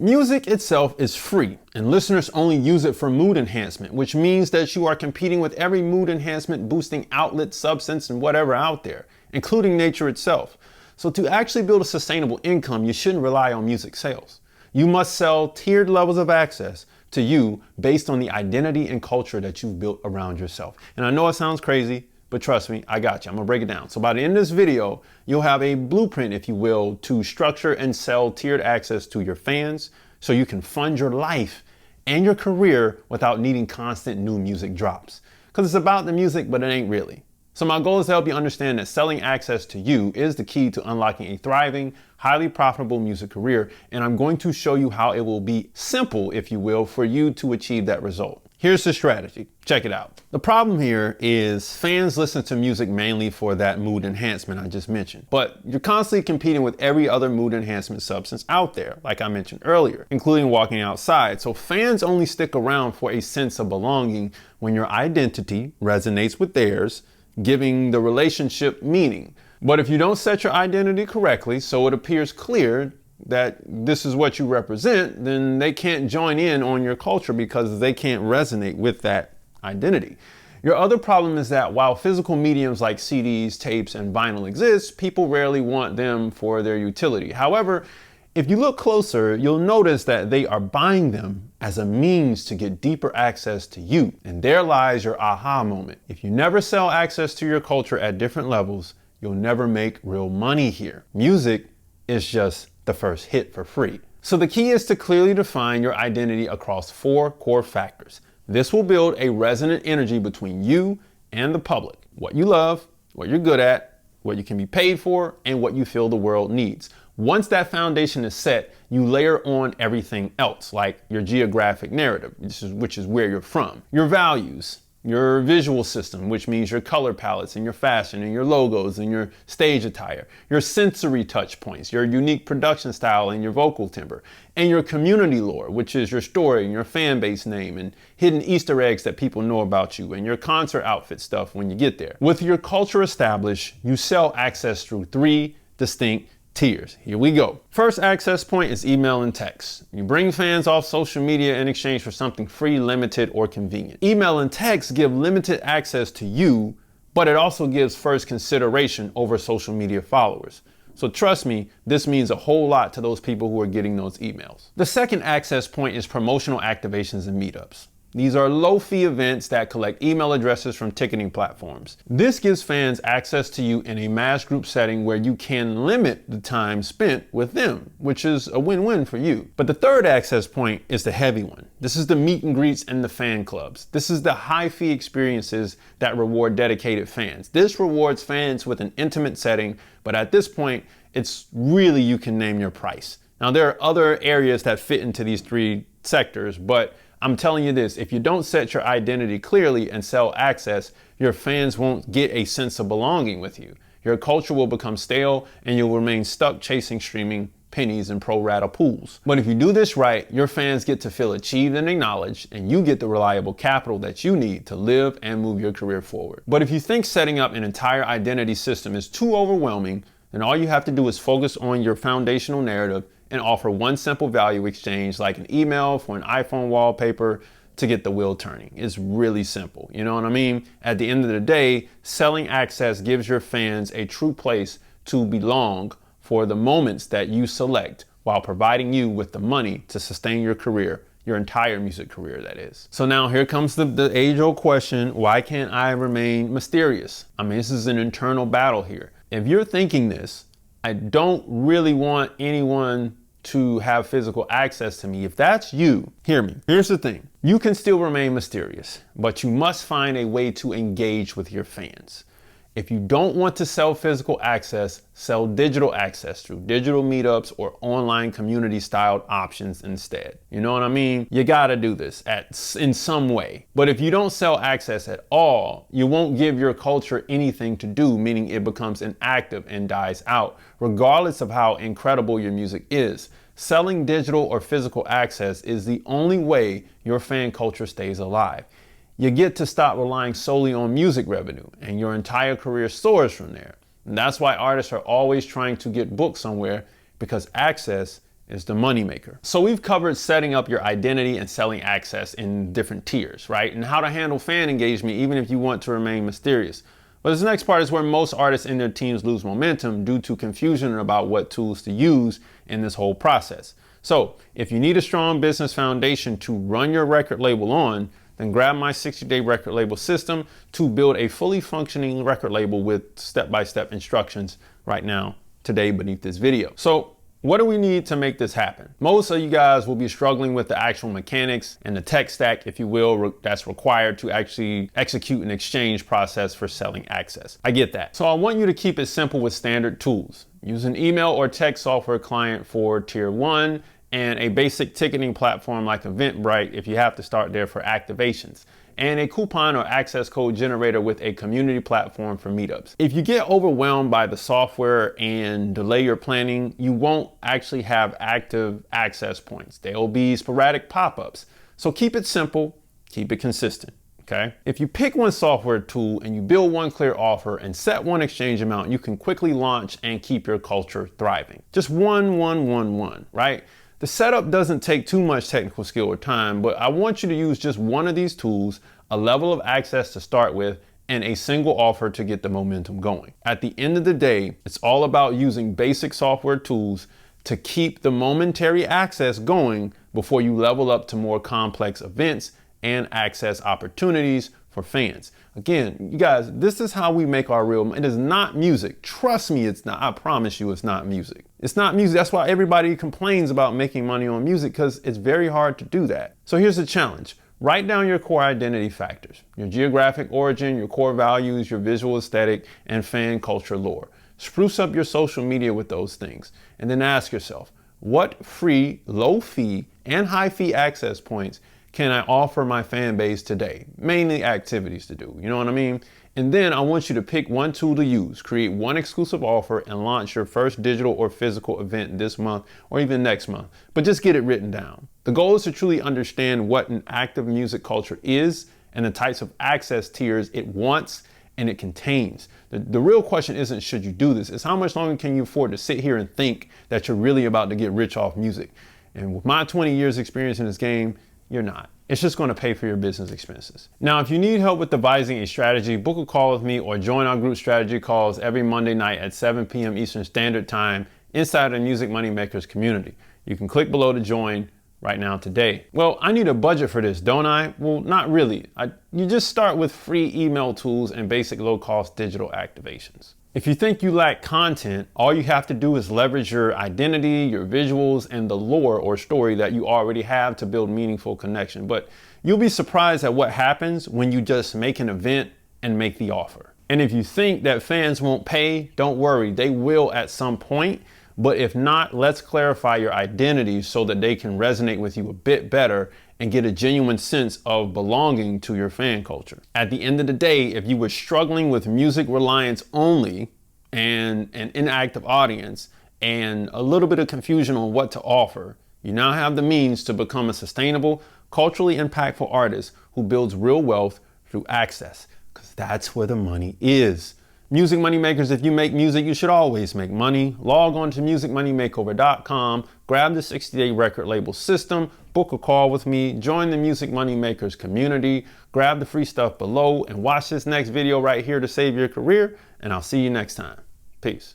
Music itself is free, and listeners only use it for mood enhancement, which means that you are competing with every mood enhancement boosting outlet, substance, and whatever out there, including nature itself. So to actually build a sustainable income, you shouldn't rely on music sales. You must sell tiered levels of access to you based on the identity and culture that you've built around yourself. And I know it sounds crazy, but trust me, I got you. I'm gonna break it down. So by the end of this video, you'll have a blueprint, if you will, to structure and sell tiered access to your fans so you can fund your life and your career without needing constant new music drops. Because it's about the music, but it ain't really. So my goal is to help you understand that selling access to you is the key to unlocking a thriving, highly profitable music career. And I'm going to show you how it will be simple, if you will, for you to achieve that result. Here's the strategy. Check it out. The problem here is fans listen to music mainly for that mood enhancement I just mentioned, but you're constantly competing with every other mood enhancement substance out there, like I mentioned earlier, including walking outside. So fans only stick around for a sense of belonging when your identity resonates with theirs, giving the relationship meaning. But if you don't set your identity correctly, so it appears clear that this is what you represent, then they can't join in on your culture because they can't resonate with that identity. Your other problem is that while physical mediums like CDs, tapes, and vinyl exist, people rarely want them for their utility. However, if you look closer, you'll notice that they are buying them as a means to get deeper access to you. And there lies your aha moment. If you never sell access to your culture at different levels, you'll never make real money here. Music is just the first hit for free. So the key is to clearly define your identity across 4 core factors. This will build a resonant energy between you and the public. What you love, what you're good at, what you can be paid for, and what you feel the world needs. Once that foundation is set, you layer on everything else, like your geographic narrative, which is where you're from, your values, your visual system, which means your color palettes and your fashion and your logos and your stage attire, your sensory touch points, your unique production style and your vocal timbre, and your community lore, which is your story and your fan base name and hidden Easter eggs that people know about you, and your concert outfit stuff when you get there. With your culture established, you sell access through 3 distinct tiers. Here we go. First access point is email and text. You bring fans off social media in exchange for something free, limited, or convenient. Email and text give limited access to you, but it also gives first consideration over social media followers. So trust me, this means a whole lot to those people who are getting those emails. The second access point is promotional activations and meetups. These are low-fee events that collect email addresses from ticketing platforms. This gives fans access to you in a mass group setting where you can limit the time spent with them, which is a win-win for you. But the third access point is the heavy one. This is the meet and greets and the fan clubs. This is the high-fee experiences that reward dedicated fans. This rewards fans with an intimate setting, but at this point, it's really you can name your price. Now, there are other areas that fit into these 3 sectors, but I'm telling you this, if you don't set your identity clearly and sell access, your fans won't get a sense of belonging with you. Your culture will become stale and you'll remain stuck chasing streaming pennies and pro rata pools. But if you do this right, your fans get to feel achieved and acknowledged, and you get the reliable capital that you need to live and move your career forward. But if you think setting up an entire identity system is too overwhelming, then all you have to do is focus on your foundational narrative and offer one simple value exchange like an email for an iPhone wallpaper to get the wheel turning. It's really simple. You know what I mean? At the end of the day, selling access gives your fans a true place to belong for the moments that you select, while providing you with the money to sustain your career, your entire music career, that is. So now here comes the age-old question, why can't I remain mysterious? I mean, this is an internal battle here. If you're thinking this, I don't really want anyone to have physical access to me. If that's you, hear me. Here's the thing. You can still remain mysterious, but you must find a way to engage with your fans. If you don't want to sell physical access, sell digital access through digital meetups or online community styled options instead. You know what I mean? You gotta do this in some way. But if you don't sell access at all, you won't give your culture anything to do, meaning it becomes inactive and dies out, regardless of how incredible your music is. Selling digital or physical access is the only way your fan culture stays alive. You get to stop relying solely on music revenue, and your entire career soars from there. And that's why artists are always trying to get booked somewhere, because access is the moneymaker. So we've covered setting up your identity and selling access in different tiers, right? And how to handle fan engagement even if you want to remain mysterious. But this next part is where most artists and their teams lose momentum due to confusion about what tools to use in this whole process. So if you need a strong business foundation to run your record label on, then grab my 60-day record label system to build a fully functioning record label with step-by-step instructions right now, today beneath this video. So what do we need to make this happen? Most of you guys will be struggling with the actual mechanics and the tech stack, if you will, that's required to actually execute an exchange process for selling access. I get that. So I want you to keep it simple with standard tools. Use an email or text software client for tier 1 and a basic ticketing platform like Eventbrite if you have to start there for activations, and a coupon or access code generator with a community platform for meetups. If you get overwhelmed by the software and delay your planning, you won't actually have active access points. There will be sporadic pop-ups. So keep it simple, keep it consistent. Okay. If you pick one software tool and you build one clear offer and set one exchange amount, you can quickly launch and keep your culture thriving. Just one, right? The setup doesn't take too much technical skill or time, but I want you to use just one of these tools, a level of access to start with, and a single offer to get the momentum going. At the end of the day, it's all about using basic software tools to keep the momentary access going before you level up to more complex events and access opportunities for fans. Again, you guys, this is how we make our real money. It is not music. Trust me, it's not. I promise you it's not music. It's not music. That's why everybody complains about making money on music, because it's very hard to do that. So here's the challenge. Write down your core identity factors, your geographic origin, your core values, your visual aesthetic, and fan culture lore. Spruce up your social media with those things. And then ask yourself, what free, low fee, and high fee access points can I offer my fan base today? Mainly activities to do, you know what I mean? And then I want you to pick one tool to use, create one exclusive offer, and launch your first digital or physical event this month or even next month. But just get it written down. The goal is to truly understand what an active music culture is and the types of access tiers it wants and it contains. The real question isn't should you do this, it's how much longer can you afford to sit here and think that you're really about to get rich off music. And with my 20 years experience in this game, you're not. It's just going to pay for your business expenses. Now, if you need help with devising a strategy, book a call with me or join our group strategy calls every Monday night at 7 p.m. Eastern Standard Time inside the Music Moneymakers community. You can click below to join right now today. Well, I need a budget for this, don't I? Well, not really. You just start with free email tools and basic low-cost digital activations. If you think you lack content, all you have to do is leverage your identity, your visuals, and the lore or story that you already have to build meaningful connection. But you'll be surprised at what happens when you just make an event and make the offer. And if you think that fans won't pay, don't worry, they will at some point. But if not, let's clarify your identity so that they can resonate with you a bit better and get a genuine sense of belonging to your fan culture. At the end of the day, if you were struggling with music reliance only and an inactive audience and a little bit of confusion on what to offer, you now have the means to become a sustainable, culturally impactful artist who builds real wealth through access, because that's where the money is. Music Moneymakers, if you make music, you should always make money. Log on to musicmoneymakeover.com, grab the 60-day record label system, book a call with me, join the Music Moneymakers community, grab the free stuff below, and watch this next video right here to save your career, and I'll see you next time. Peace.